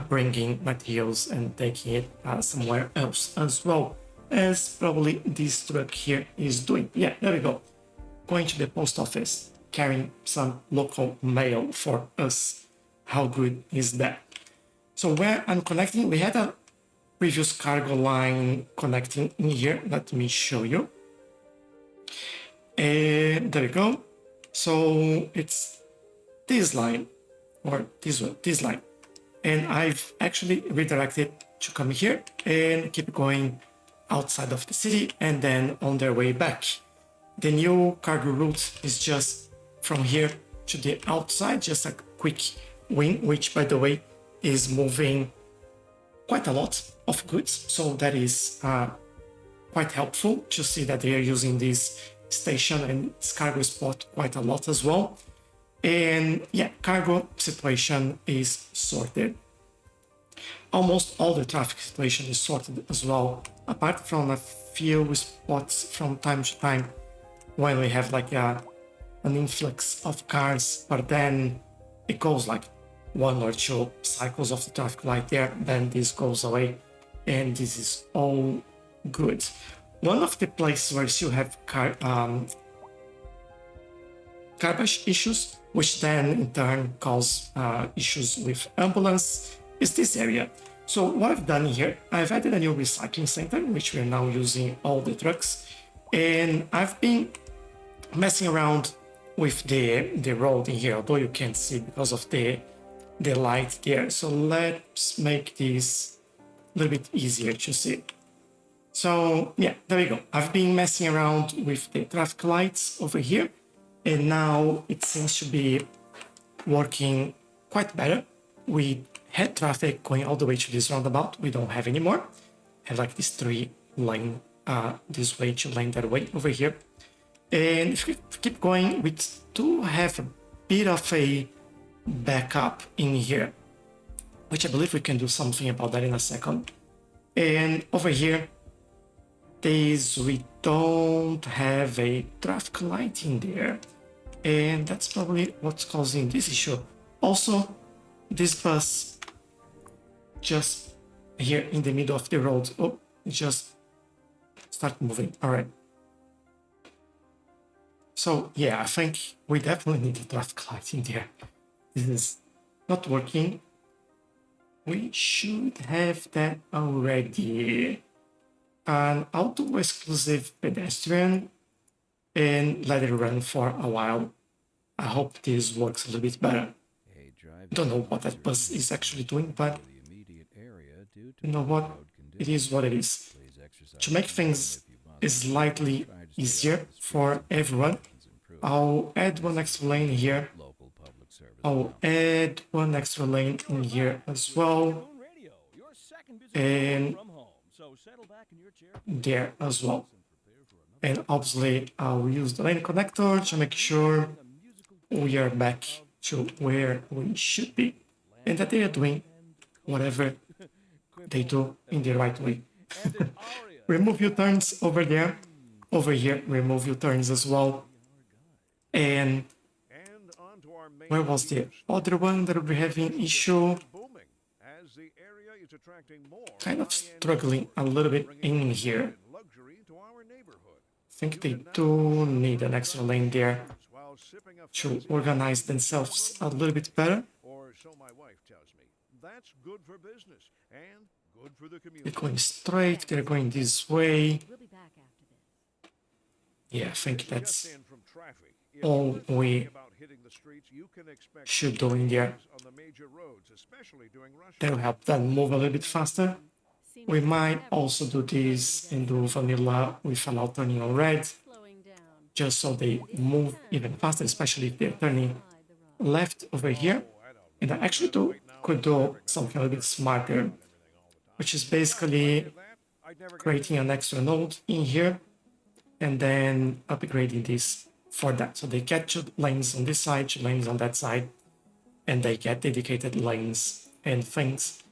bringing materials and taking it somewhere else as well, as probably this truck here is doing. Yeah, there we go. Going to the post office, carrying some local mail for us. How good is that? So where I'm connecting, we had a previous cargo line connecting in here. Let me show you. And there we go. So it's this line, or this one, this line. And I've actually redirected to come here and keep going outside of the city and then on their way back. The new cargo route is just from here to the outside, just a quick wing, which by the way is moving quite a lot of goods. So that is quite helpful to see that they are using this station and this cargo spot quite a lot as well. And yeah, cargo situation is sorted. Almost all the traffic situation is sorted as well, apart from a few spots from time to time when we have like an influx of cars, but then it goes like one or two cycles of the traffic light there, then this goes away, and this is all good. One of the places where you still have garbage issues, which then in turn cause issues with ambulance, is this area. So what I've done here, I've added a new recycling center, which we're now using all the trucks, and I've been messing around with the road in here, although you can't see because of the light there. So let's make this a little bit easier to see. So yeah, there we go. I've been messing around with the traffic lights over here, and now it seems to be working quite better. We had traffic going all the way to this roundabout. We don't have anymore. Have like this 3-lane this way, 2-lane that way over here. And if we keep going, we do have a bit of a backup in here, which I believe we can do something about that in a second. And over here, we don't have a traffic light in there, and that's probably what's causing this issue. Also, this bus just here in the middle of the road, just start moving. All right. So yeah, I think we definitely need a traffic light in there. This is not working. We should have that already. An auto exclusive pedestrian and let it run for a while. I hope this works a little bit better. Don't know what that bus is actually doing, but you know what? It is what it is. To make things slightly easier for everyone, I'll add one extra lane here. I'll add one extra lane in here as well. And there as well. And obviously I'll use the lane connector to make sure we are back to where we should be and that they are doing whatever they do in the right way. And an aria. Remove U-turns over there. Over here, remove U-turns as well. And And on to our main where was the feature other one that we're having issue? booming as the area is attracting more Kind of high-end struggling a little bit bringing in taste here. and luxury to our neighborhood. I think they do need an extra lane there While sipping a to fancy organize themselves a little bit better. or so my wife tells me. That's good for business and good for the They're community. going straight, they're going this way. We'll be back after this. Yeah, I think Just that's in from traffic. If all you're thinking we about hitting the streets, you can expect should do in there. on the major roads, especially during rush That'll help them move a little bit faster. Seems We like might everything's also do this and do vanilla without turning on red, slowing down. just so they move even faster, especially if they're turning Side the road. left over here. And I actually could do something a little bit smarter, which is basically creating an extra node in here and then upgrading this for that. So they get 2 lanes on this side, 2 lanes on that side, and they get dedicated lanes, and things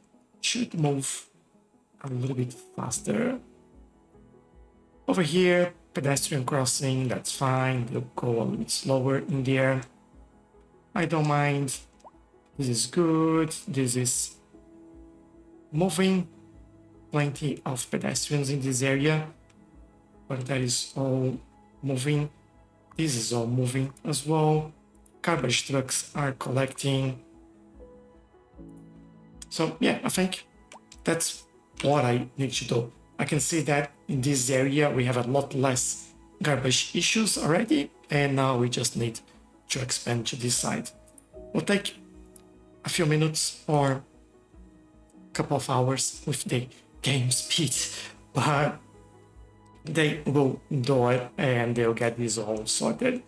should move a little bit faster. Over here, pedestrian crossing, that's fine. They'll go a little bit slower in there. I don't mind. This is good. This is moving. Plenty of pedestrians in this area, but that is all moving. This is all moving as well. Garbage trucks are collecting. So yeah, I think that's what I need to do. I can see that in this area we have a lot less garbage issues already, and now we just need to expand to this side. Will take a few minutes or a couple of hours with the game speed, but they will do it and they'll get this all sorted.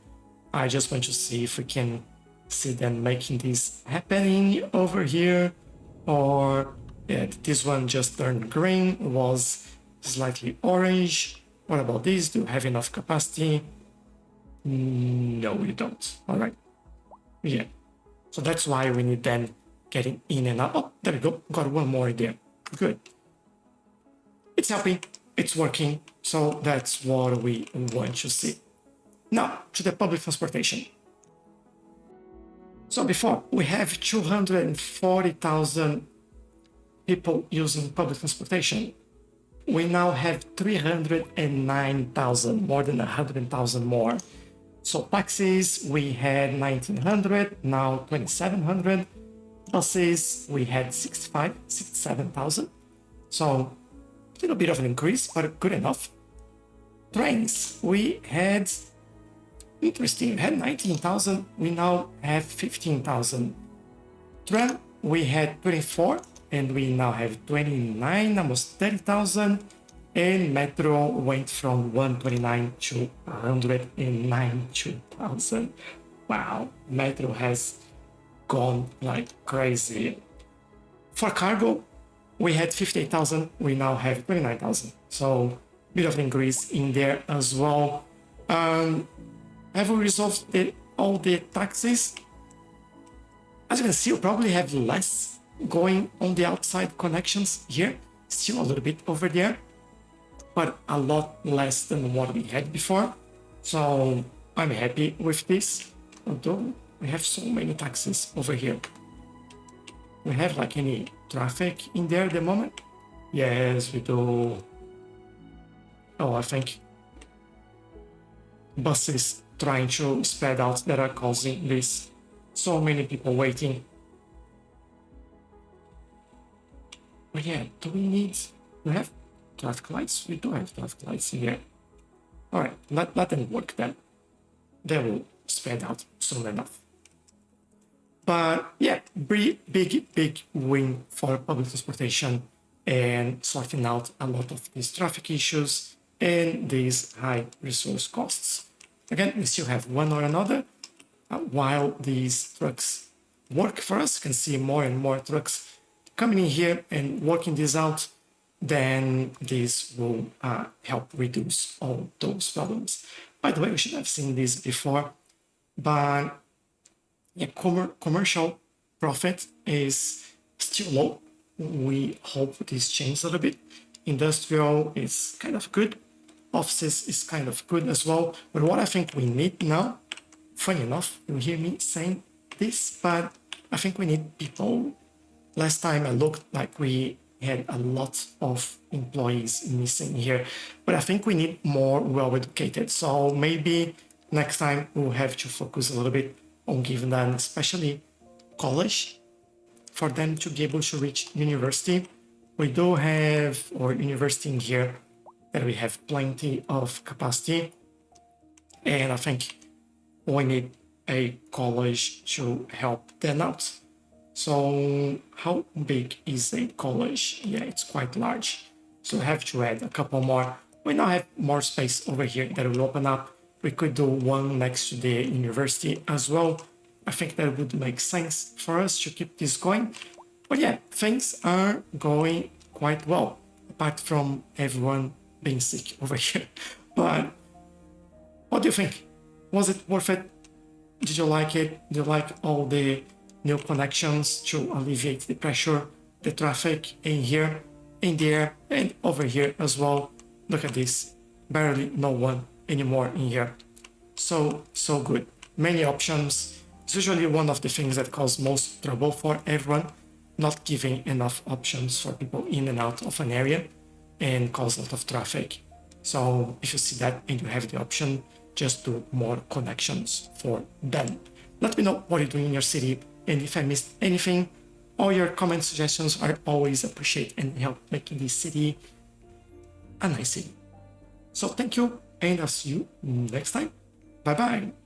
I just want to see if we can see them making this happening over here, or yeah, this one just turned green, was slightly orange. What about this? Do you have enough capacity? No, you don't. All right. Yeah. So that's why we need them getting in and out. Oh, there we go. Got one more there. Good. It's helping. It's working. So that's what we want to see. Now, to the public transportation. So before, we have 240,000 people using public transportation. We now have 309,000, more than 100,000 more. So taxis, we had 1,900, now 2,700. Buses, we had 67,000. So a little bit of an increase, but good enough. Trains, we had, interesting, we had 19,000, we now have 15,000. Tram, we had 24, and we now have 29, almost 30,000. And Metro went from 129 to 192,000. Wow, Metro has gone like crazy. For cargo, we had 58,000, we now have 29,000. So, bit of an increase in there as well. Have we resolved all the taxes? As you can see, we probably have less going on the outside connections here. Still a little bit over there, but a lot less than what we had before. So I'm happy with this, although we have so many taxis over here. We have like any traffic in there at the moment? Yes, we do. Oh, I think buses trying to spread out that are causing this. So many people waiting. But yeah, do we have traffic lights? We do have traffic lights in here. Alright, let them work then. They will spread out soon enough. But yeah, big win for public transportation and sorting out a lot of these traffic issues and these high resource costs. Again, we still have one or another. While these trucks work for us, you can see more and more trucks coming in here and working this out, then this will help reduce all those problems. By the way, we should have seen this before, but yeah, commercial profit is still low. We hope this changes a little bit. Industrial is kind of good. Offices is kind of good as well. But what I think we need now, funny enough, you hear me saying this, but I think we need people. Last time I looked like we had a lot of employees missing here, but I think we need more well-educated. So maybe next time we'll have to focus a little bit on giving them, especially college, for them to be able to reach university. We do have our university in here that we have plenty of capacity, and I think we need a college to help them out. So how big is a college? Yeah, it's quite large. So I have to add a couple more. We now have more space over here that will open up. We could do one next to the university as well. I think that would make sense for us to keep this going. But yeah, things are going quite well, apart from everyone being sick over here. But what do you think? Was it worth it? Did you like it? Did you like all the new connections to alleviate the pressure, the traffic in here, in there, and over here as well? Look at this. Barely no one anymore in here. So good. Many options. It's usually one of the things that cause most trouble for everyone, not giving enough options for people in and out of an area and cause a lot of traffic. So if you see that and you have the option, just do more connections for them. Let me know what you're doing in your city, and if I missed anything, all your comment suggestions are always appreciated and help making this city a nice city. So thank you, and I'll see you next time. Bye bye.